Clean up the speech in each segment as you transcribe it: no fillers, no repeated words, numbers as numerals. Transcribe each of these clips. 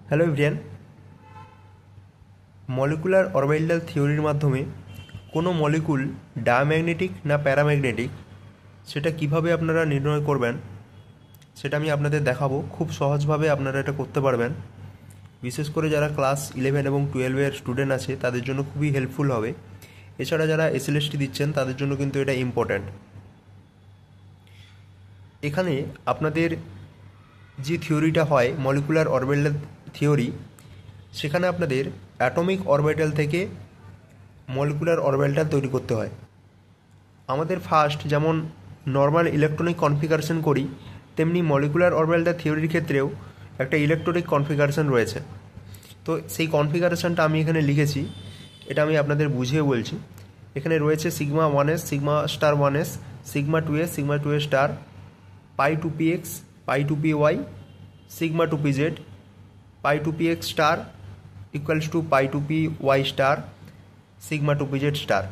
Hello everyone, molecular orbital থিওরির মাধ্যমে কোনো মলিকুল ডায়াম্যাগনেটিক না প্যারাম্যাগনেটিক সেটা কিভাবে আপনারা নির্ণয় করবেন সেটা আমি আপনাদের দেখাবো। খুব সহজভাবে আপনারা এটা করতে পারবেন। বিশেষ করে যারা ক্লাস 11 এবং 12-এর স্টুডেন্ট আছে তাদের জন্য খুবই হেল্পফুল হবে। এছাড়া যারা এসএলএসটি দিচ্ছেন তাদের জন্য কিন্তু এটা ইম্পর্ট্যান্ট। এখানে আপনাদের যে থিওরিটা হয় মলিকুলার অরবিটাল থিওরি, সেখানে আপনাদের অ্যাটমিক অরবিটাল থেকে মলিকুলার অরবিটাল তৈরি করতে হয়। আমাদের ফার্স্ট যেমন নর্মাল ইলেকট্রনিক কনফিগারেশন করি, তেমনি মলিকুলার অরবিটাল থিওরির ক্ষেত্রেও একটা ইলেকট্রনিক কনফিগারেশন রয়েছে। তো সেই কনফিগারেশনটা আমি এখানে লিখেছি, এটা আমি আপনাদের বুঝিয়ে বলছি। এখানে রয়েছে sigma 1s, sigma star 1s, sigma 2s, sigma 2s star, pi 2px, pi 2py, sigma 2pz, pi 2px star equals to pi 2py star, sigma 2pz star.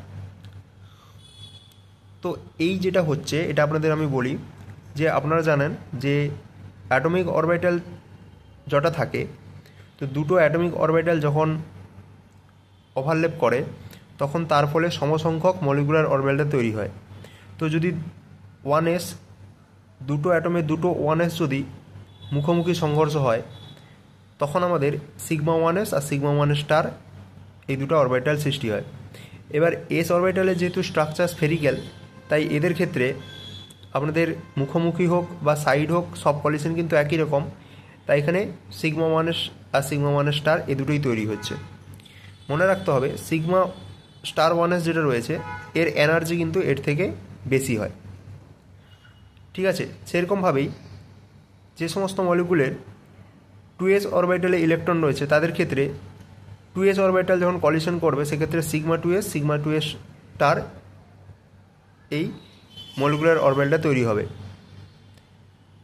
তো এই যেটা হচ্ছে এটা আপনাদের আমি বলি যে আপনারা জানেন যে অ্যাটমিক অরবিটাল যটা থাকে, তো দুটো অ্যাটমিক অরবিটাল যখন ওভারল্যাপ করে তখন তার ফলে সমসংখ্যক মলিকুলার অরবিটাল তৈরি হয়। তো যদি 1s, দুটো অ্যাটমের দুটো 1s যদি মুখোমুখি সংঘর্ষ হয় তখন আমাদের সিগমা 1s আর সিগমা 1 স্টার এই দুটো অরবিটাল সৃষ্টি হয়। এবার এস অরবিটালের যেহেতু স্ট্রাকচার স্ফেরিক্যাল, তাই এদের ক্ষেত্রে আপনাদের মুখোমুখি হোক বা সাইড হোক সব কলিশন কিন্তু একই রকম। তাই এখানে সিগমা 1s আর সিগমা 1 স্টার এ দুটোই তৈরি হচ্ছে। মনে রাখতে হবে সিগমা স্টার 1s যেটা রয়েছে এর এনার্জি কিন্তু এর থেকে বেশি হয়। ঠিক আছে, সেরকমভাবেই যে সমস্ত মলিকুলের 2s অরবিটালে ইলেকট্রন রয়েছে তাদের ক্ষেত্রে 2s অরবিটাল যখন কলিশন করবে সেক্ষেত্রে sigma 2s, sigma 2s star এই মলিকুলার অরবিটালটা তৈরি হবে।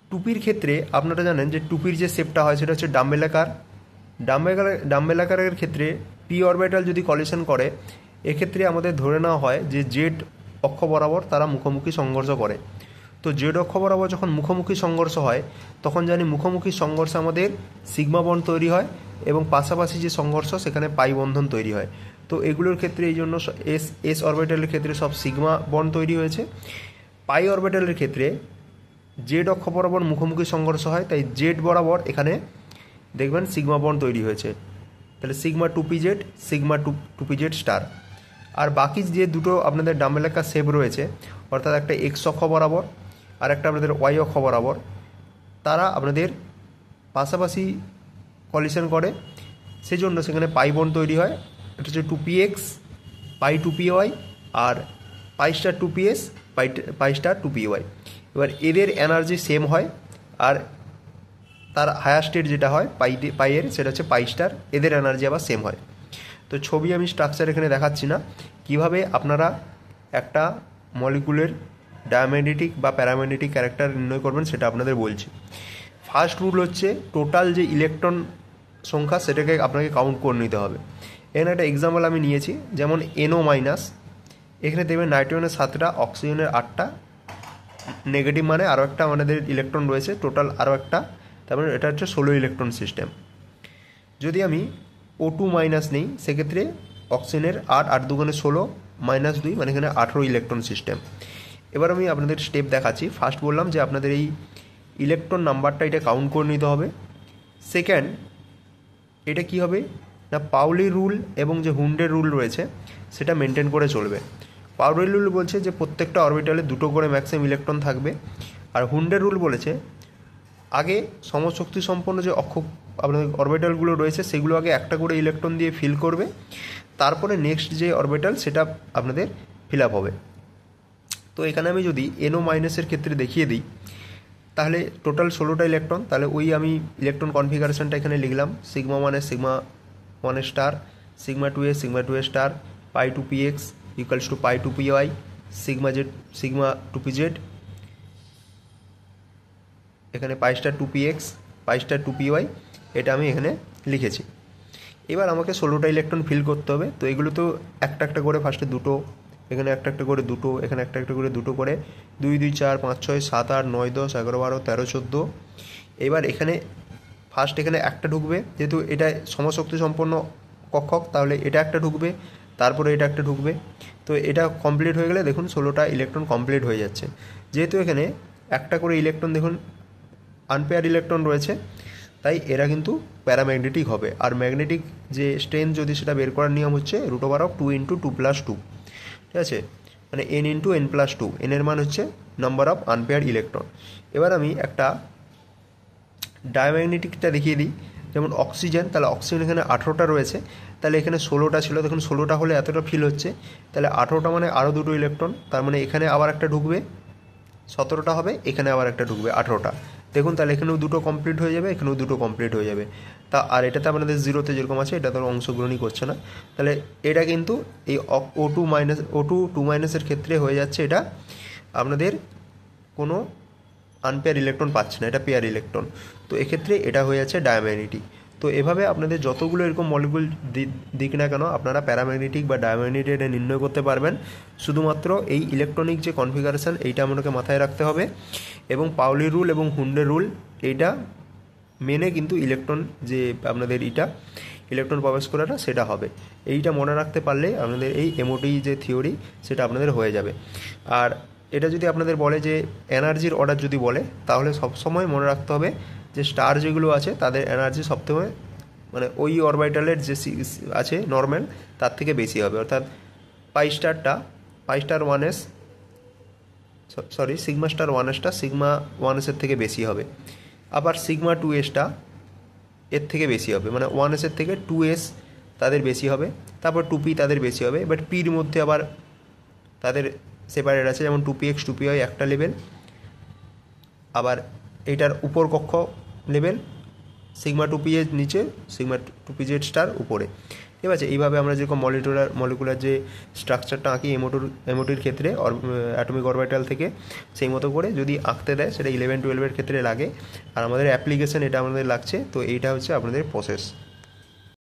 টুপির ক্ষেত্রে আপনারা জানেন যে টুপির যে শেপটা হয় সেটা হচ্ছে ডাম্বেলাকার। ডাম্বেলাকারের ক্ষেত্রে পি অরবিটাল যদি কলিশন করে এক্ষেত্রে আমাদের ধরে নেওয়া হয় যে জেড অক্ষ বরাবর তারা মুখোমুখি সংঘর্ষ করে। তো জেড অক্ষ বরাবর যখন মুখোমুখি সংঘর্ষ হয় তখন জানি মুখোমুখি সংঘর্ষে আমাদের সিগমা বন্ড তৈরি হয় এবং পাশাপাশি যে সংঘর্ষ সেখানে পাই বন্ধন তৈরি হয়। তো এগুলোর ক্ষেত্রে এই জন্য এস অরবিটালের ক্ষেত্রে সব সিগমা বন্ড তৈরি হয়েছে। পাই অরবিটালের ক্ষেত্রে জেড অক্ষ বরাবর মুখোমুখি সংঘর্ষ হয়, তাই জেড বরাবর এখানে দেখবেন সিগমা বন্ড তৈরি হয়েছে। তাহলে sigma 2pz, sigma 2pz star. আর বাকি যে দুটো আপনাদের ডাম্বেলাকার শেপ রয়েছে, অর্থাৎ একটা এক্স অক্ষ বরাবর আর একটা আপনাদের ওয়াই অক্ষ বরাবর, তারা আপনাদের পাশাপাশি কলিশন করে, সেজন্য সেখানে পাই বন্ড তৈরি হয়। এটা হচ্ছে 2px, পাই 2py আর পাই স্টার 2ps, পাই স্টার 2py। এবার এদের এনার্জি সেম হয় আর তার হায়ার স্টেট যেটা হয় পাইয়ের সেটা হচ্ছে পাই স্টার, এদের এনার্জি আবার সেম হয়। তো ছবি আমি স্ট্রাকচার এখানে দেখাচ্ছি না, কিভাবে আপনারা একটা মলিকুলের ডায়াম্যাগনেটিক বা প্যারাম্যাগনেটিক ক্যারেক্টার নির্ণয় করবেন সেটা আপনাদের বলছি। ফার্স্ট রুল হচ্ছে টোটাল যে ইলেকট্রন সংখ্যা সেটাকে আপনাকে কাউন্ট করে নিতে হবে। এখানে একটা এক্সাম্পল আমি নিয়েছি, যেমন NO মাইনাস, এখানে দেখবেন নাইট্রোজেনের 7টা, অক্সিজেনের 8টা, নেগেটিভ মানে আরও একটা আমাদের ইলেকট্রন রয়েছে, টোটাল আরও একটা, তারপরে এটা হচ্ছে 16 ইলেকট্রন সিস্টেম। যদি আমি O2 মাইনাস নেই সেক্ষেত্রে অক্সিজেনের 8, 8 দুগুণে 16, মাইনাস 2 মানে এখানে 18 ইলেকট্রন সিস্টেম। এবার আমি আপনাদের স্টেপ দেখাচ্ছি। ফার্স্ট বললাম যে আপনাদের এই ইলেকট্রন নাম্বারটা এটা কাউন্ট করে নিতে হবে। সেকেন্ড, এটা কি হবে না পাউলি রুল এবং যে হুন্ডের রুল রয়েছে সেটা মেনটেন করে চলবে। পাউলি রুল বলছে যে প্রত্যেকটা অরবিটালে দুটো করে ম্যাক্সিমাম ইলেকট্রন থাকবে, আর হুন্ডের রুল বলেছে আগে সমশক্তি সম্পন্ন যে আপনাদের অরবিটালগুলো রয়েছে সেগুলো আগে একটা করে ইলেকট্রন দিয়ে ফিল করবে, তারপরে নেক্সট যে অরবিটাল সেটা আপনাদের ফিল আপ হবে। তো এখানে আমি যদি NO মাইনাসের ক্ষেত্রে দেখিয়ে দিই তাহলে টোটাল 16টা ইলেকট্রন, তাহলে ওই আমি ইলেকট্রন কনফিগারেশনটা এখানে লিখলাম। Sigma 1s, sigma 1 star, sigma 2s, sigma 2 star, pi 2px equals to pi 2py, sigma Z, sigma 2pz, এখানে পাই স্টার 2px, পাই স্টার 2py, এটা আমি এখানে লিখেছি। এবার আমাকে 16টা ইলেকট্রন ফিল করতে হবে। তো এগুলো তো একটা একটা করে ফার্স্টে দুটো, এখানে একটা একটা করে দুটো, এখানে একটা একটা করে দুটো করে 2, 2, 4, 5, 6, 7, 8, 9, 10, 11, 12, 13, 14। এবার এখানে ফার্স্ট এখানে একটা ঢুকবে, যেহেতু এটা সমশক্তি সম্পন্ন কক্ষক, তাহলে এটা একটা ঢুকবে, তারপরে এটা একটা ঢুকবে। তো এটা কমপ্লিট হয়ে গেলে দেখুন 16টা ইলেকট্রন কমপ্লিট হয়ে যাচ্ছে। যেহেতু এখানে একটা করে ইলেকট্রন দেখুন আনপেয়ার ইলেকট্রন রয়েছে, তাই এরা কিন্তু প্যারাম্যাগনেটিক হবে। আর ম্যাগনেটিক যে স্ট্রেংথ যদি সেটা বের করার নিয়ম হচ্ছে √2 × 2 + 2, ঠিক আছে, মানে n × n+2, n এর মান হচ্ছে নাম্বার অফ আনপেয়ার ইলেকট্রন। এবার আমি একটা ডায়াম্যাগনেটিকটা দেখিয়ে দিই। যেমন অক্সিজেন, তাহলে অক্সিজেন এখানে 18টা রয়েছে, তাহলে এখানে 16টা ছিল, দেখুন 16টা হলে এতটা ফিল হচ্ছে, তাহলে 18টা মানে আরও দুটো ইলেকট্রন, তার মানে এখানে আবার একটা ঢুকবে, 17টা হবে, এখানে আবার একটা ঢুকবে 18টা। দেখুন তাহলে এখানেও দুটো কমপ্লিট হয়ে যাবে, এখানেও দুটো কমপ্লিট হয়ে যাবে। তা আর এটাতে আপনাদের 0তে যেরকম আছে এটা তো অংশগ্রহণই করছে না, তাহলে এটা কিন্তু এই O2 এর ক্ষেত্রে হয়ে যাচ্ছে এটা আপনাদের কোনো আনপেয়ার ইলেকট্রন পাচ্ছে না, এটা পেয়ার ইলেকট্রন। তো এক্ষেত্রে এটা হয়ে যাচ্ছে ডায়াম্যাগনেটিক। তো এভাবে আপনাদের যতগুলো এরকম মলিকুল দিক না কেন আপনারা প্যারাম্যাগনেটিক বা ডায়াম্যাগনেটিক এটা নির্ণয় করতে পারবেন। শুধুমাত্র এই ইলেকট্রনিক যে কনফিগারেশান এইটা আপনাকে মাথায় রাখতে হবে, এবং পাউলি রুল এবং হুন্ডের রুল এইটা মেনে কিন্তু ইলেকট্রন যে আপনাদের ইলেকট্রন প্রবেশ করাটা সেটা হবে। এইটা মনে রাখতে পারলে আপনাদের এই এমওটি যে থিওরি সেটা আপনাদের হয়ে যাবে। আর এটা যদি আপনাদের বলে যে এনার্জির অর্ডার যদি বলে, তাহলে সবসময় মনে রাখতে হবে যে স্টার যেগুলো আছে তাদের এনার্জি সবসময় মানে ওই অরবিটালের যে আছে নর্মাল তার থেকে বেশি হবে। অর্থাৎ pi star 1s sigma star 1sটা সিগমা 1sএর থেকে বেশি হবে। আবার সিগমা 2sটা এর থেকে বেশি হবে, মানে 1sএর থেকে 2s তাদের বেশি হবে। তারপর 2p তাদের বেশি হবে, বাট পির মধ্যে আবার তাদের সেপারেট আছে, যেমন 2px 2py একটা লেভেল, আবার এইটার উপর কক্ষ লেভেল সিগমা 2p এর নিচে সিগমা 2pz স্টার উপরে। ঠিক আছে, এইভাবে আমরা যেরকম মলিকুলার যে স্ট্রাকচারটা আঁকি এমওটির ক্ষেত্রে অ্যাটমিক অরবিটাল থেকে, সেই মতো করে যদি আঁকতে দেয় সেটা 11-12 ক্ষেত্রে লাগে। আর আমাদের অ্যাপ্লিকেশন এটা আমাদের লাগছে, তো এইটা হচ্ছে আপনাদের প্রসেস।